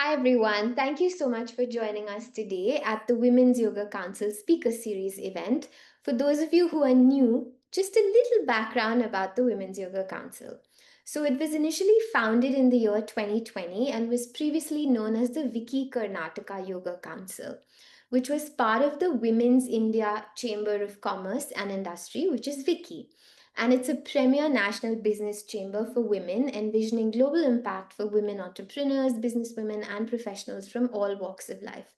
Hi, everyone. Thank you so much for joining us today at the Women's Yoga Council Speaker Series event. For those of you who are new, just a little background about the Women's Yoga Council. So, it was initially founded in the year 2020 and was previously known as the Vicky Karnataka Yoga Council, which was part of the Women's India Chamber of Commerce and Industry, which is Vicky, and it's a premier national business chamber for women, envisioning global impact for women entrepreneurs, businesswomen, and professionals from all walks of life.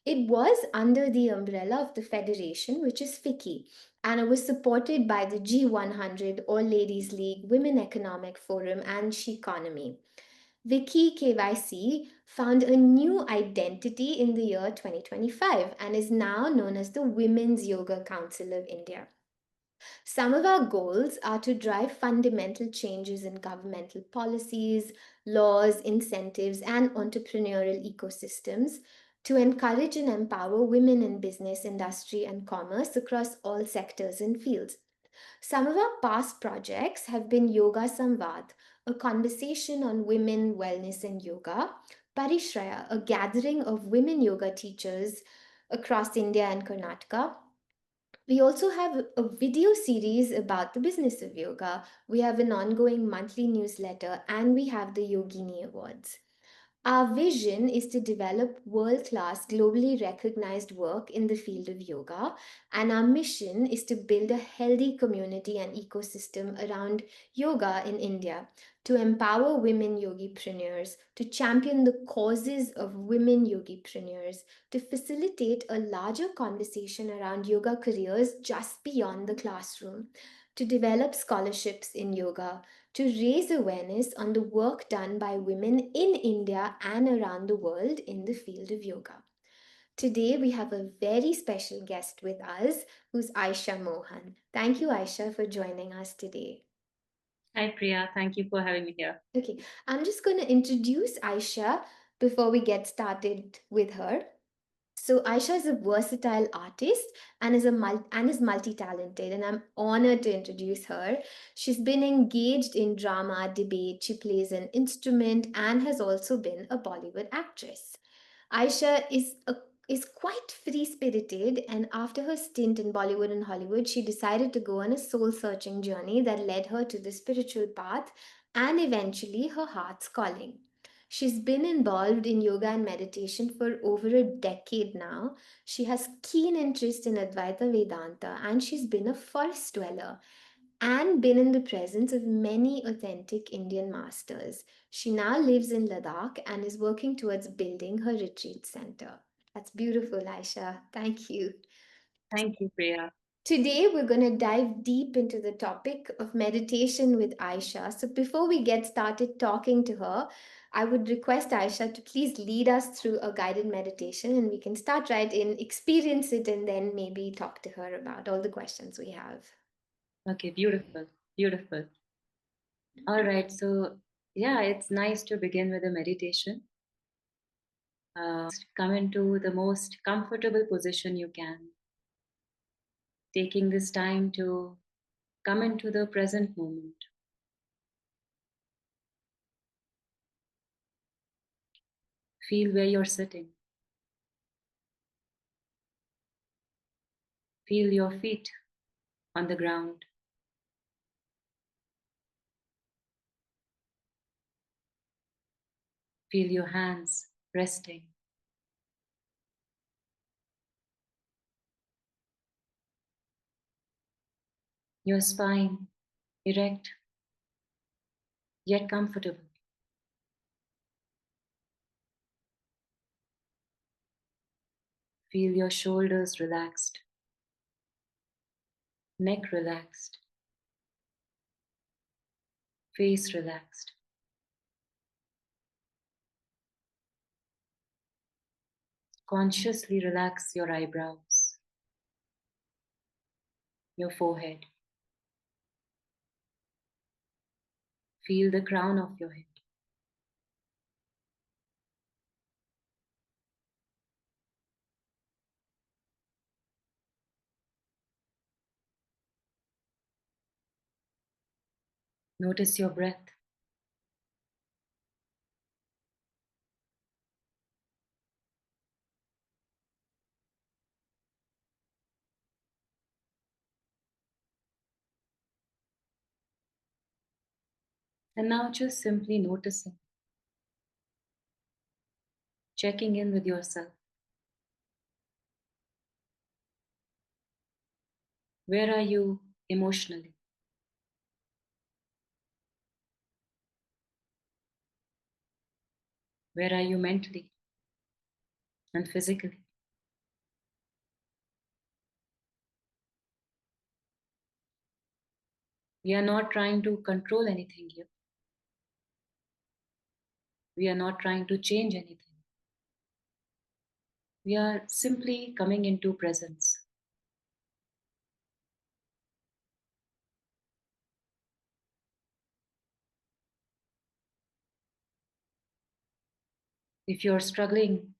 It was under the umbrella of the Federation, which is FICCI, and it was supported by the G100, All Ladies League, Women Economic Forum, and She Economy. Vicky KYC found a new identity in the year 2025 and is now known as the Women's Yoga Council of India. Some of our goals are to drive fundamental changes in governmental policies, laws, incentives, and entrepreneurial ecosystems to encourage and empower women in business, industry, and commerce across all sectors and fields. Some of our past projects have been Yoga Samvad, a conversation on women, wellness, and yoga, Parishraya, a gathering of women yoga teachers across India and Karnataka. We also have a video series about the business of yoga. We have an ongoing monthly newsletter, and we have the Yogini Awards. Our vision is to develop world class, globally recognized work in the field of yoga, and our mission is to build a healthy community and ecosystem around yoga in India, to empower women yogipreneurs, to champion the causes of women yogipreneurs, to facilitate a larger conversation around yoga careers just beyond the classroom, to develop scholarships in yoga, to raise awareness on the work done by women in India and around the world in the field of yoga. Today, we have a very special guest with us who's Ayesha Mohan. Thank you, Ayesha, for joining us today. Hi, Priya. Thank you for having me here. Okay, I'm just going to introduce Ayesha before we get started with her. So Aisha is a versatile artist and is multi-talented, and I'm honored to introduce her. She's been engaged in drama, debate, she plays an instrument and has also been a Bollywood actress. Aisha is quite free-spirited, and after her stint in Bollywood and Hollywood, she decided to go on a soul-searching journey that led her to the spiritual path and eventually her heart's calling. She's been involved in yoga and meditation for over a decade now. She has keen interest in Advaita Vedanta, and she's been a forest dweller and been in the presence of many authentic Indian masters. She now lives in Ladakh and is working towards building her retreat center. That's beautiful, Aisha. Thank you. Thank you, Priya. Today, we're going to dive deep into the topic of meditation with Aisha. So, before we get started talking to her, I would request Aisha to please lead us through a guided meditation, and we can start right in, experience it, and then maybe talk to her about all the questions we have. Okay, beautiful. Beautiful. All right. So, yeah, it's nice to begin with a meditation. Come into the most comfortable position you can, taking this time to come into the present moment. Feel where you're sitting, feel your feet on the ground, feel your hands resting. Your spine erect yet comfortable. Feel your shoulders relaxed, neck relaxed, face relaxed. Consciously relax your eyebrows, your forehead. Feel the crown of your head. Notice your breath. And now just simply noticing, checking in with yourself. Where are you emotionally? Where are you mentally and physically? We are not trying to control anything here. We are not trying to change anything. We are simply coming into presence. If you're struggling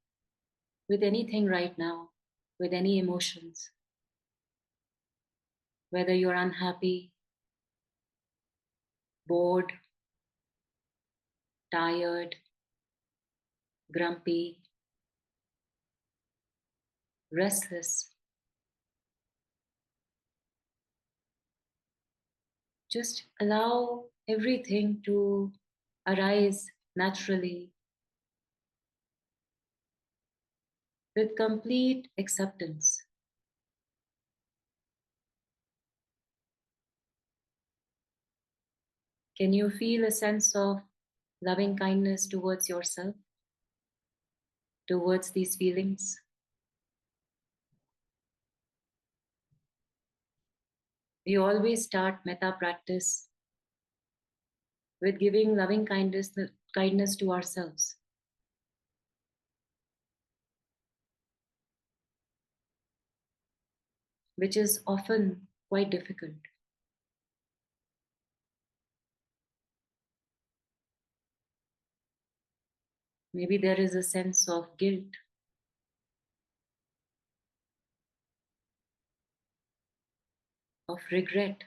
with anything right now, with any emotions, whether you're unhappy, bored, tired, grumpy, restless, just allow everything to arise naturally with complete acceptance. Can you feel a sense of loving kindness towards yourself, towards these feelings? We always start metta practice with giving loving kindness to ourselves, which is often quite difficult. Maybe there is a sense of guilt, of regret,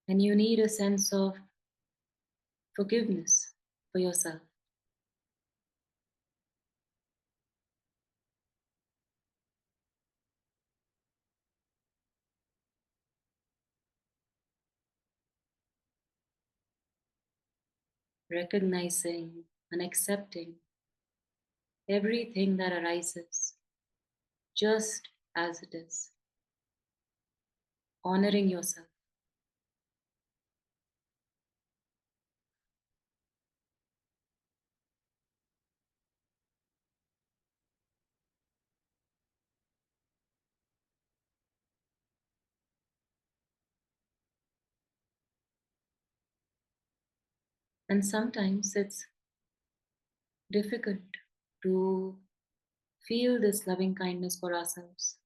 and you need a sense of forgiveness for yourself. Recognizing and accepting everything that arises just as it is, honoring yourself. And sometimes it's difficult to feel this loving kindness for ourselves.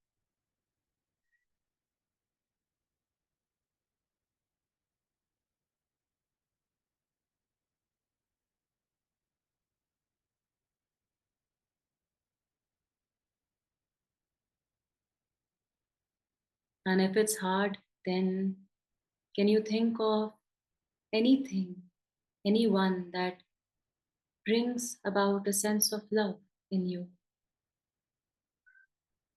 And if it's hard, then can you think of anything, anyone that brings about a sense of love in you,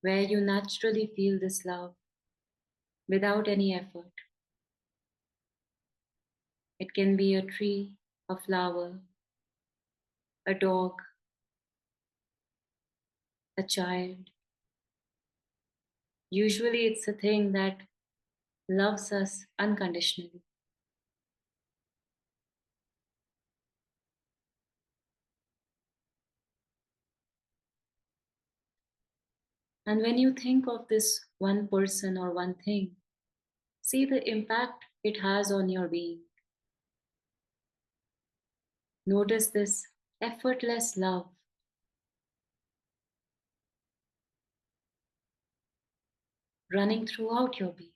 where you naturally feel this love without any effort? It can be a tree, a flower, a dog, a child. Usually, it's a thing that loves us unconditionally. And when you think of this one person or one thing, see the impact it has on your being. Notice this effortless love, running throughout your being.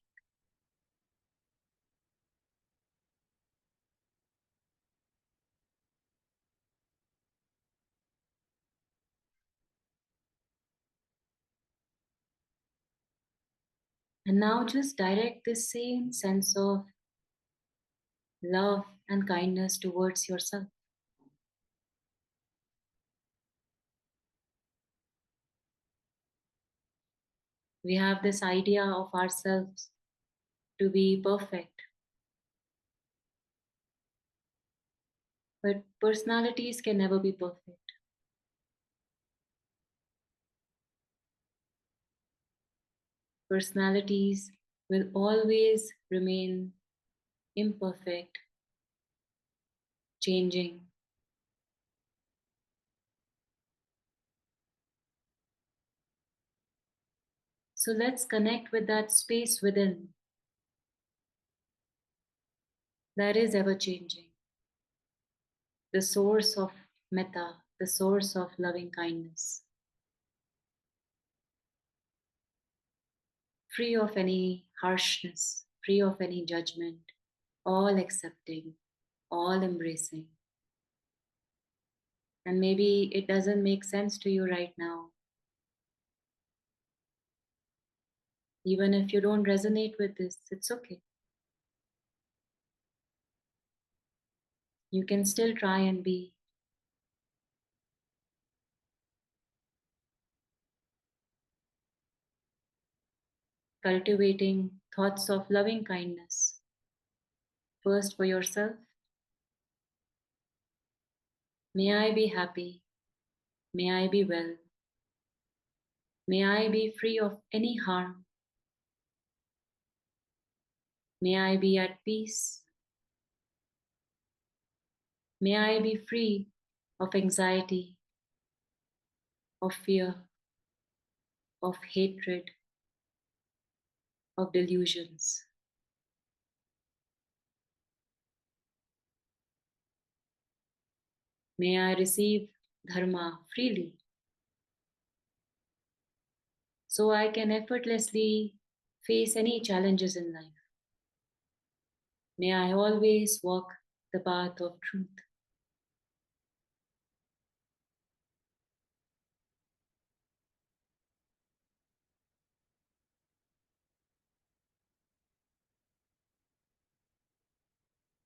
And now just direct this same sense of love and kindness towards yourself. We have this idea of ourselves to be perfect, but personalities can never be perfect. Personalities will always remain imperfect, changing. So let's connect with that space within that is ever changing, the source of metta, the source of loving kindness, free of any harshness, free of any judgment, all accepting, all embracing. And maybe it doesn't make sense to you right now. Even if you don't resonate with this, it's okay. You can still try and be cultivating thoughts of loving kindness, first for yourself. May I be happy. May I be well. May I be free of any harm. May I be at peace. May I be free of anxiety, of fear, of hatred, of delusions. May I receive dharma freely so I can effortlessly face any challenges in life. May I always walk the path of truth.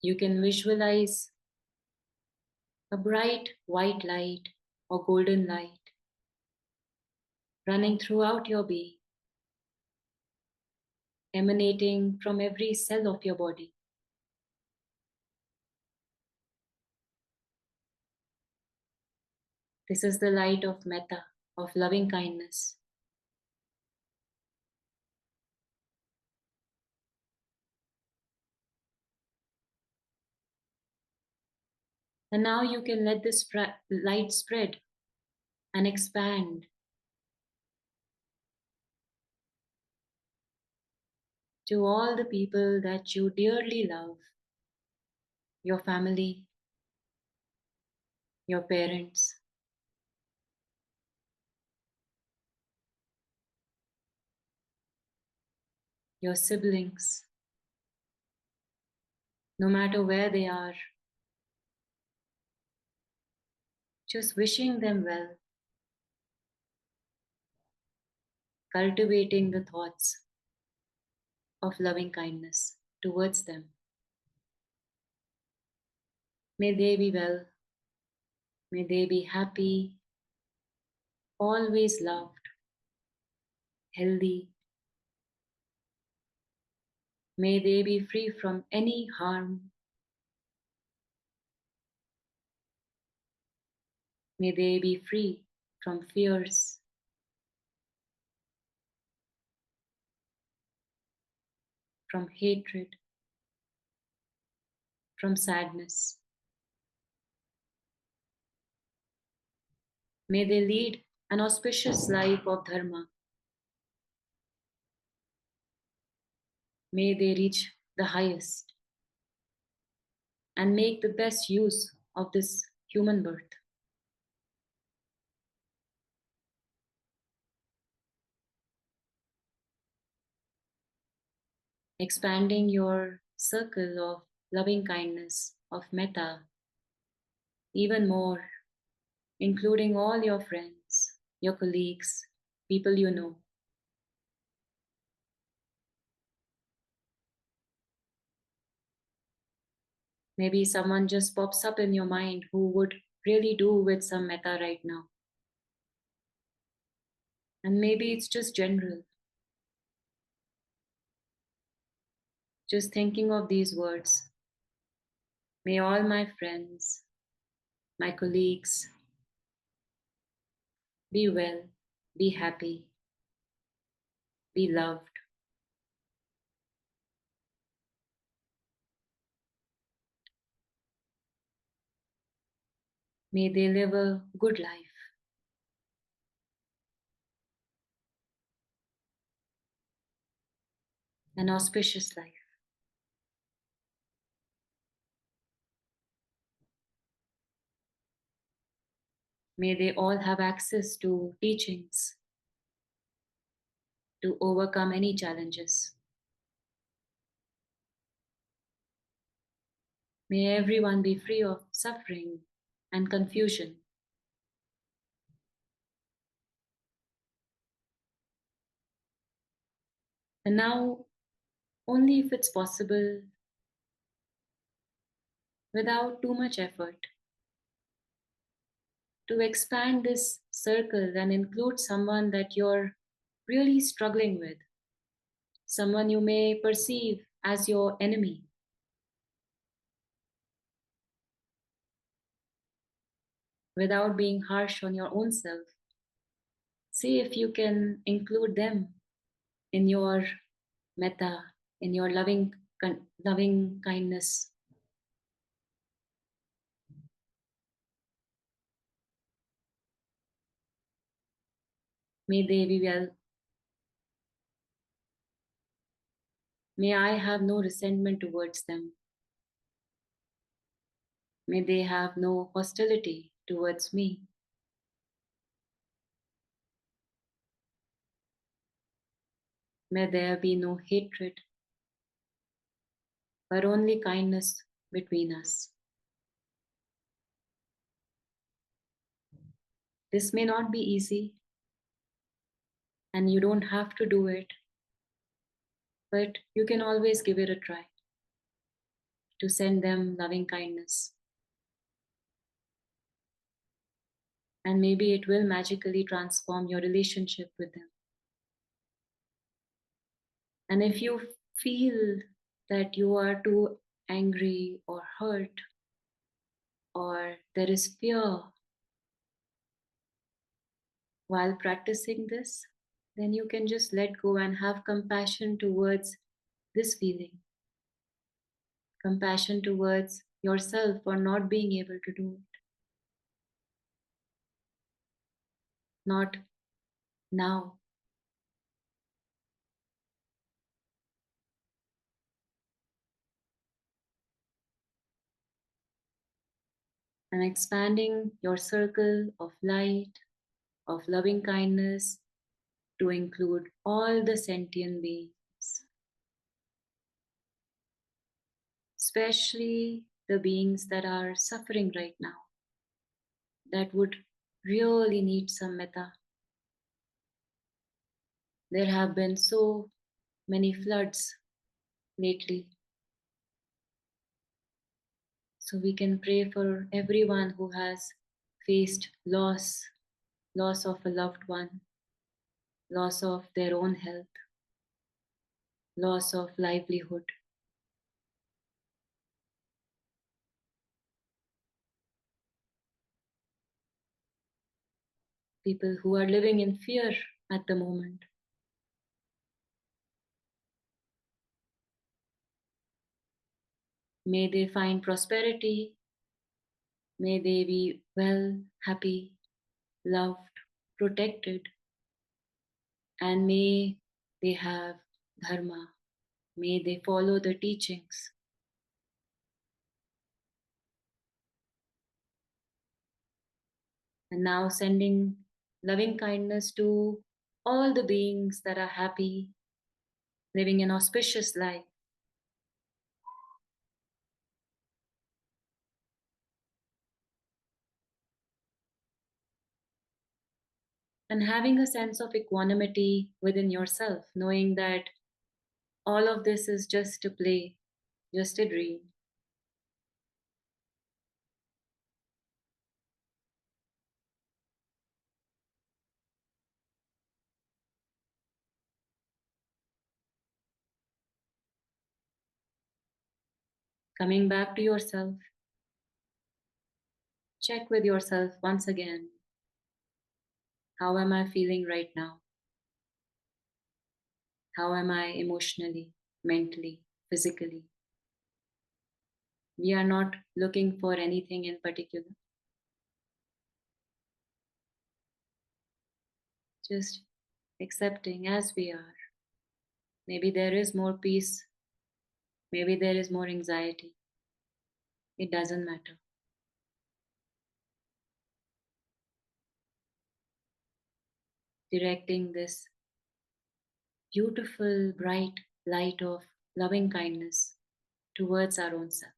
You can visualize a bright white light or golden light running throughout your being, emanating from every cell of your body. This is the light of metta, of loving kindness. And now you can let this light spread and expand to all the people that you dearly love, your family, your parents, your siblings, no matter where they are, just wishing them well, cultivating the thoughts of loving kindness towards them. May they be well, may they be happy, always loved, healthy. May they be free from any harm. May they be free from fears, from hatred, from sadness. May they lead an auspicious life of dharma. May they reach the highest and make the best use of this human birth. Expanding your circle of loving kindness, of metta, even more, including all your friends, your colleagues, people you know. Maybe someone just pops up in your mind who would really do with some metta right now. And maybe it's just general. Just thinking of these words, may all my friends, my colleagues be well, be happy, be loved. May they live a good life, an auspicious life. May they all have access to teachings to overcome any challenges. May everyone be free of suffering and confusion. And now, only if it's possible, without too much effort, to expand this circle and include someone that you're really struggling with, someone you may perceive as your enemy, without being harsh on your own self. See if you can include them in your metta, in your loving kindness. May they be well. May I have no resentment towards them. May they have no hostility towards me. May there be no hatred, but only kindness between us. This may not be easy, and you don't have to do it, but you can always give it a try to send them loving kindness. And maybe it will magically transform your relationship with them. And if you feel that you are too angry or hurt, or there is fear while practicing this, then you can just let go and have compassion towards this feeling, compassion towards yourself for not being able to do it, not now. And expanding your circle of light, of loving kindness to include all the sentient beings, especially the beings that are suffering right now, that would really need some metta. There have been so many floods lately. So we can pray for everyone who has faced loss, loss of a loved one, loss of their own health, loss of livelihood, people who are living in fear at the moment. May they find prosperity, may they be well, happy, loved, protected, and may they have dharma, may they follow the teachings. And now sending loving kindness to all the beings that are happy, living an auspicious life, and having a sense of equanimity within yourself, knowing that all of this is just a play, just a dream. Coming back to yourself, check with yourself once again. How am I feeling right now? How am I emotionally, mentally, physically? We are not looking for anything in particular, just accepting as we are. Maybe there is more peace, maybe there is more anxiety. It doesn't matter. Directing this beautiful, bright light of loving kindness towards our own self.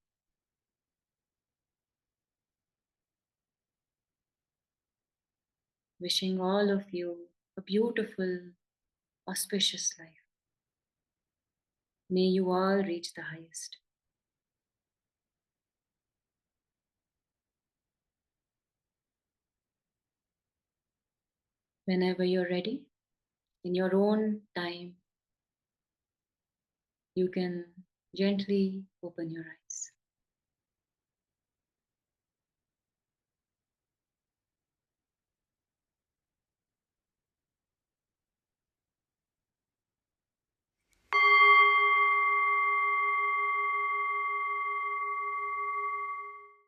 Wishing all of you a beautiful, auspicious life. May you all reach the highest. Whenever you're ready, in your own time, you can gently open your eyes.